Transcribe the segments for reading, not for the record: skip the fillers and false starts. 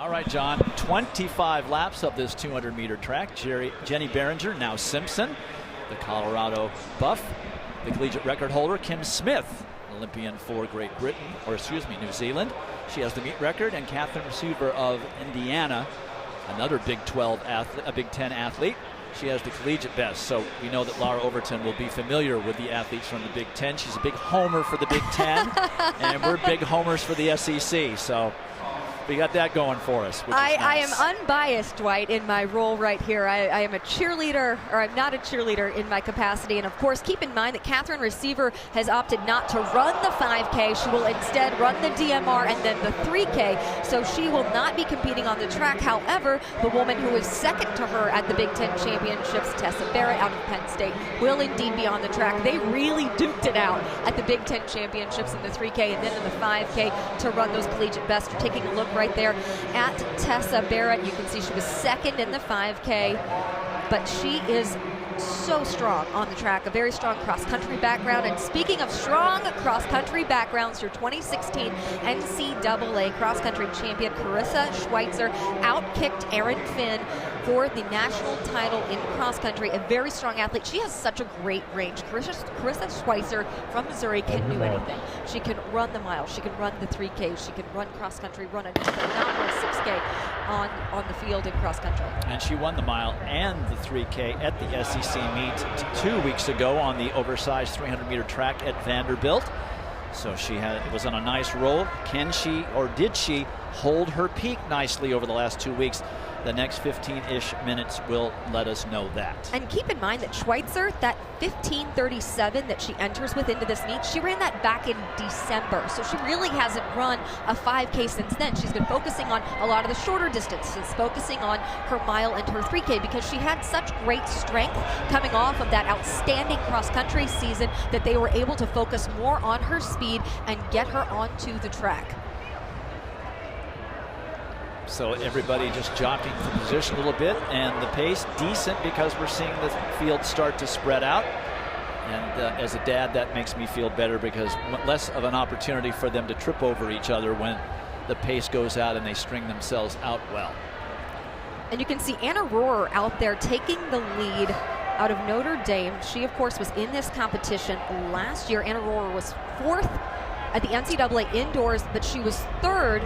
All right, John, 25 laps of this 200-meter track. Jenny Behringer, now Simpson, the Colorado buff, the collegiate record holder, Kim Smith, Olympian for Great Britain, or excuse me, New Zealand. She has the meet record, and Catherine Receiver of Indiana, another Big 12 athlete, a Big 10 athlete. She has the collegiate best, so we know that Laura Overton will be familiar with the athletes from the Big 10. She's a big homer for the Big 10, and we're big homers for the SEC, so we got that going for us, which is nice. I am unbiased, Dwight, in my role right here. I am a cheerleader, or I'm not a cheerleader in my capacity. And of course, keep in mind that Catherine Receiver has opted not to run the 5K. She will instead run the DMR and then the 3K. So she will not be competing on the track. However, the woman who is second to her at the Big 10 Championships, Tessa Barrett out of Penn State, will indeed be on the track. They really duked it out at the Big 10 Championships in the 3K and then in the 5K to run those collegiate best. We're taking a look right there at Tessa Barrett. You can see she was second in the 5K, but she is so strong on the track, a very strong cross-country background. And speaking of strong cross-country backgrounds, your 2016 NCAA cross-country champion Karissa Schweizer outkicked Erin Finn for the national title in cross-country. A very strong athlete. She has such a great range. Karissa Schweizer from Missouri can do anything. She can run the mile. She can run the 3K. She can run cross-country, run a phenomenal 6K on the field in cross-country. And she won the mile and the 3K at the SEC meet 2 weeks ago on the oversized 300-meter track at Vanderbilt. So she was on a nice roll. Can she, or did she, hold her peak nicely over the last 2 weeks? The next 15-ish minutes will let us know that. And keep in mind that Schweitzer, that 15:37 that she enters with into this meet, she ran that back in December. So she really hasn't run a 5K since then. She's been focusing on a lot of the shorter distances, focusing on her mile and her 3K, because she had such great strength coming off of that outstanding cross-country season that they were able to focus more on her speed and get her onto the track. So everybody just jockeying for position a little bit, and the pace decent because we're seeing the field start to spread out. And as a dad, that makes me feel better because less of an opportunity for them to trip over each other when the pace goes out and they string themselves out well. And you can see Anna Rohrer out there taking the lead out of Notre Dame. She, of course, was in this competition last year. Anna Rohrer was 4th at the NCAA indoors, but she was 3rd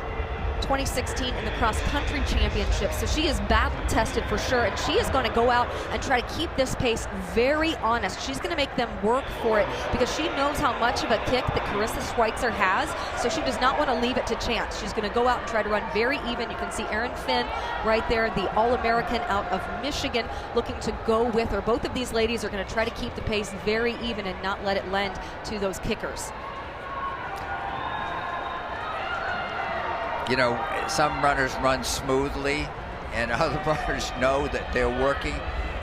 2016 in the cross-country championship. So she is battle-tested for sure, and she is going to go out and try to keep this pace very honest. She's going to make them work for it because she knows how much of a kick that Karissa Schweitzer has, so she does not want to leave it to chance. She's going to go out and try to run very even. You can see Erin Finn right there, the All-American out of Michigan, looking to go with her. Both of these ladies are going to try to keep the pace very even and not let it lend to those kickers. You know, some runners run smoothly and other runners know that they're working,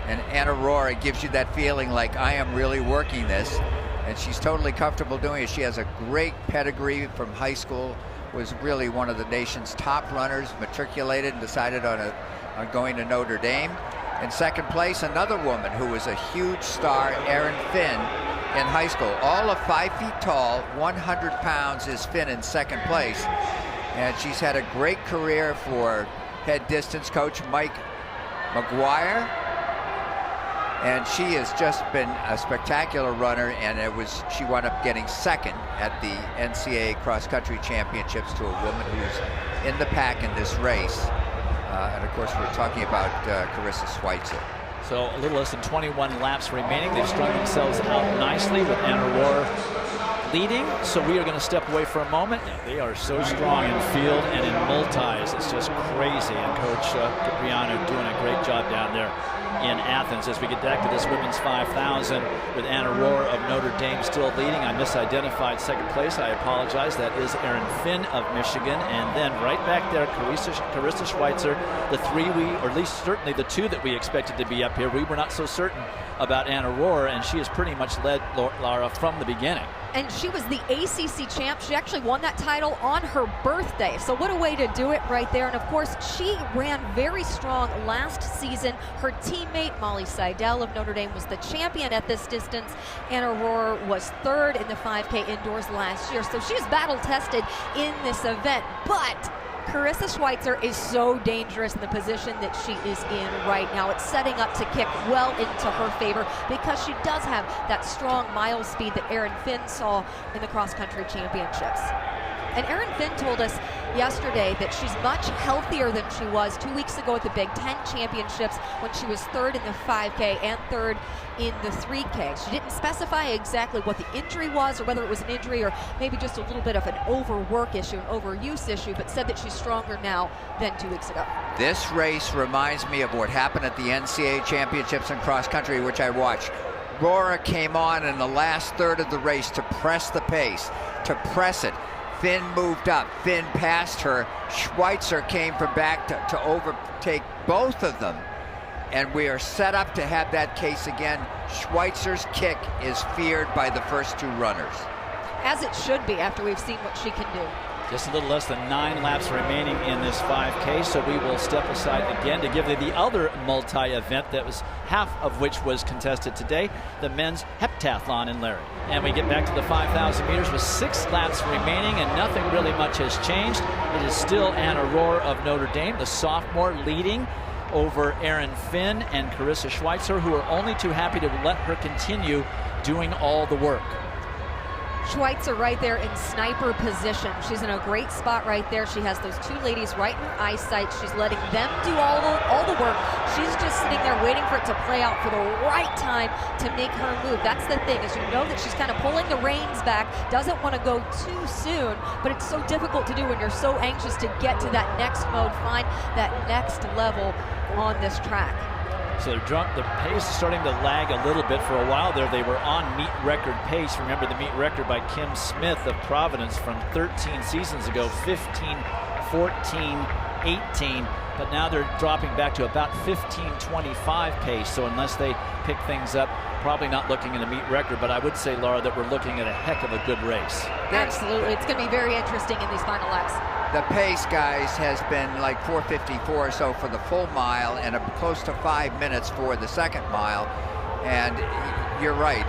and Anna Rohrer gives you that feeling like I am really working this, and she's totally comfortable doing it. She has a great pedigree from high school, was really one of the nation's top runners, matriculated and decided on going to Notre Dame. In second place, another woman who was a huge star, Erin Finn, in high school. All of 5 feet tall, 100 pounds is Finn in second place. And she's had a great career for head distance coach Mike McGuire. And she has just been a spectacular runner, and she wound up getting second at the NCAA cross-country championships to a woman who's in the pack in this race. And of course, we're talking about Karissa Schweitzer. So a little less than 21 laps remaining. They've strung themselves out nicely with Anna Rohrer leading, so we are going to step away for a moment. They are so strong in field and in multis, it's just crazy. And Coach Capriano doing a great job down there in Athens. As we get back to this women's 5,000 with Anna Rohrer of Notre Dame still leading. I misidentified second place. I apologize. That is Erin Finn of Michigan. And then right back there, Karissa Schweitzer, the 3 or at least certainly the 2 that we expected to be up here. We were not so certain about Anna Rohrer, and she has pretty much led Laura from the beginning. And she was the ACC champ. She actually won that title on her birthday. So what a way to do it right there. And of course, she ran very strong last season. Her teammate, Molly Seidel of Notre Dame, was the champion at this distance. Anna Rohrer was 3rd in the 5K indoors last year. So she's battle tested in this event. But Karissa Schweizer is so dangerous in the position that she is in right now. It's setting up to kick well into her favor because she does have that strong mile speed that Erin Finn saw in the cross-country championships. And Erin Finn told us yesterday that she's much healthier than she was 2 weeks ago at the Big Ten Championships when she was third in the 5K and third in the 3K. She didn't specify exactly what the injury was or whether it was an injury or maybe just a little bit of an overwork issue, an overuse issue, but said that she's stronger now than 2 weeks ago. This race reminds me of what happened at the NCAA Championships in cross country, which I watched. Rora came on in the last third of the race to press the pace, to press it. Finn moved up. Finn passed her. Schweitzer came from back to overtake both of them. And we are set up to have that case again. Schweitzer's kick is feared by the first two runners. As it should be after we've seen what she can do. Just a little less than 9 laps remaining in this 5K, so we will step aside again to give you the other multi-event that was half of which was contested today, the men's heptathlon in Larry. And we get back to the 5,000 meters with 6 laps remaining, and nothing really much has changed. It is still Anna Rohr of Notre Dame, the sophomore, leading over Erin Finn and Karissa Schweizer, who are only too happy to let her continue doing all the work. Schweitzer right there in sniper position. She's in a great spot right there. She has those two ladies right in her eyesight. She's letting them do all the work. She's just sitting there waiting for it to play out for the right time to make her move. That's the thing, is you know that she's kind of pulling the reins back, doesn't want to go too soon, but it's so difficult to do when you're so anxious to get to that next mode, find that next level on this track. So the pace is starting to lag a little bit. For a while there, they were on meet record pace. Remember the meet record by Kim Smith of Providence from 13 seasons ago, 15, 14, 18. But now they're dropping back to about 15:25 pace. So unless they pick things up, probably not looking at a meet record. But I would say, Laura, that we're looking at a heck of a good race. Absolutely. It's going to be very interesting in these final laps. The pace, guys, has been like 4:54 or so for the full mile and close to 5 minutes for the second mile. And you're right.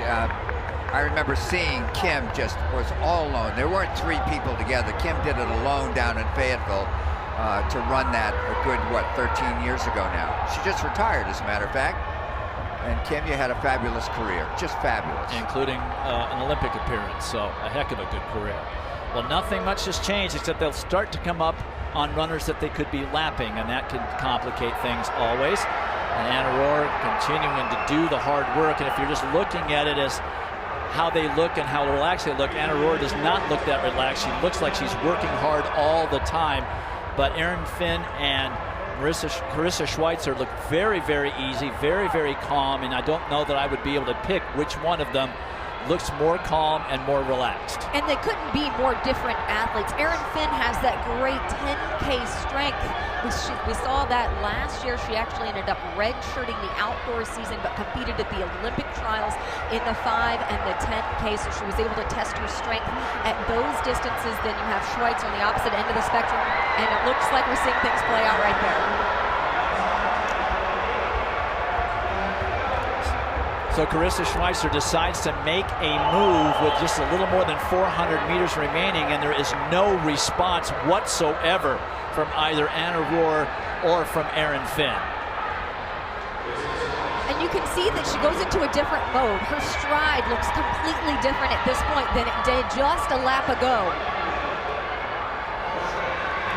I remember seeing Kim just was all alone. There weren't 3 people together. Kim did it alone down in Fayetteville to run that a good, 13 years ago now. She just retired, as a matter of fact. And Kim, you had a fabulous career, just fabulous. Including an Olympic appearance, so a heck of a good career. Well, nothing much has changed, except they'll start to come up on runners that they could be lapping, and that can complicate things always. And Anna Rohr continuing to do the hard work, and if you're just looking at it as how they look and how relaxed they look, Anna Rohr does not look that relaxed. She looks like she's working hard all the time. But Erin Finn and Karissa Schweitzer look very, very easy, very, very calm, and I don't know that I would be able to pick which one of them looks more calm and more relaxed. And they couldn't be more different athletes. Erin Finn has that great 10K strength. We saw that last year. She actually ended up redshirting the outdoor season, but competed at the Olympic trials in the 5 and the 10K, so she was able to test her strength at those distances. Then you have Schweitzer on the opposite end of the spectrum, and it looks like we're seeing things play out right there. So Karissa Schweizer decides to make a move with just a little more than 400 meters remaining, and there is no response whatsoever from either Anna Rohr or from Erin Finn. And you can see that she goes into a different mode. Her stride looks completely different at this point than it did just a lap ago.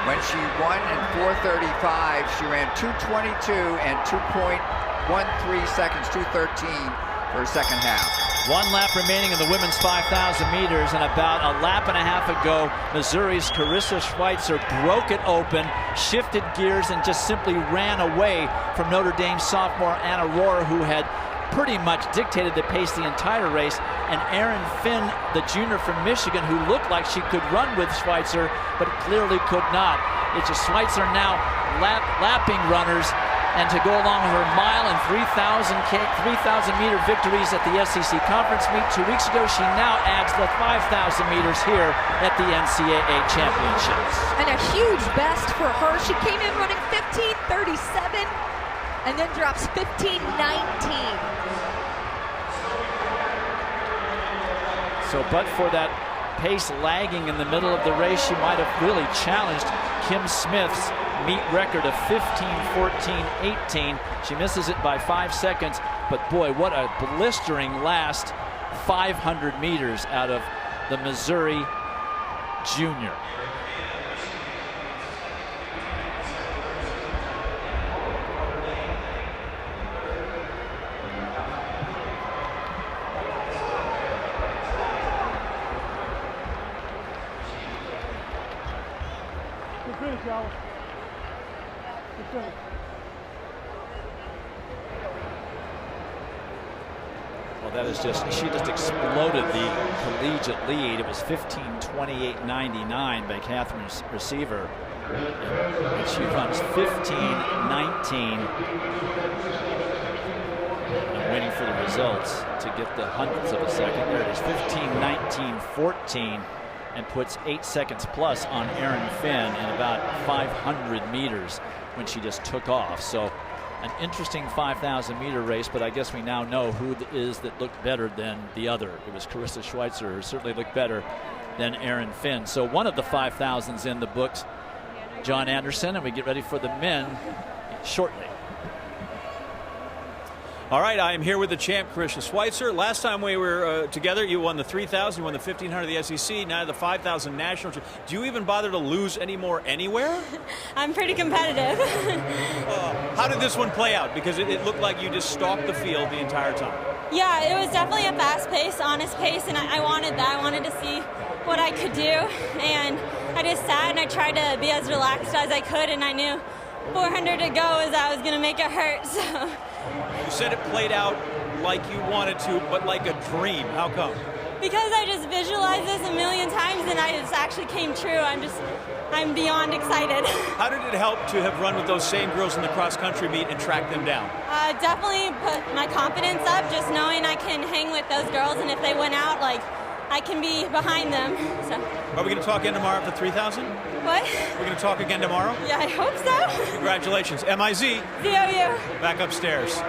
When she won in 4:35, she ran 2:22 and 2.13 seconds, 2:13 for her second half. 1 lap remaining in the women's 5,000 meters, and about a lap and a half ago, Missouri's Karissa Schweitzer broke it open, shifted gears, and just simply ran away from Notre Dame sophomore Anna Rohr, who had pretty much dictated the pace the entire race, and Erin Finn, the junior from Michigan, who looked like she could run with Schweitzer, but clearly could not. It's just Schweitzer now lapping runners, and to go along with her mile and 3,000 meter victories at the SEC conference meet 2 weeks ago, she now adds the 5,000 meters here at the NCAA championships. And a huge best for her. She came in running 15:37 and then drops 15:19. So, but for that pace lagging in the middle of the race. She might have really challenged Kim Smith's meet record of 15:14:18. She misses it by 5 seconds, but boy, what a blistering last 500 meters out of the Missouri junior. Well, that is she just exploded the collegiate lead. It was 15:28:99 by Catherine's receiver. And she runs 15:19. I'm waiting for the results to get the hundredths of a second. There it is, 15:19:14, and puts 8 seconds plus on Erin Finn in about 500 meters when she just took off. So an interesting 5,000 meter race, but I guess we now know who it is that looked better than the other. It was Karissa Schweizer, who certainly looked better than Erin Finn. So one of the 5,000s in the books, John Anderson, and we get ready for the men shortly. All right, I am here with the champ, Karissa Schweizer. Last time we were together, you won the 3,000, you won the 1,500 of the SEC, now the 5,000 national. Do you even bother to lose anymore anywhere? I'm pretty competitive. How did this one play out? Because it looked like you just stalked the field the entire time. Yeah, it was definitely a fast pace, honest pace, and I wanted that. I wanted to see what I could do, and I just sat and I tried to be as relaxed as I could, and I knew 400 to go as I was going to make it hurt. So. You said it played out like you wanted to, but like a dream. How come? Because I just visualized this a million times, and it actually came true. I'm beyond excited. How did it help to have run with those same girls in the cross-country meet and track them down? Definitely put my confidence up, just knowing I can hang with those girls, and if they went out, like, I can be behind them. So. Are we going to talk again tomorrow after 3,000? What? We're going to talk again tomorrow? Yeah, I hope so. Congratulations. MIZ. ZOU. Back upstairs.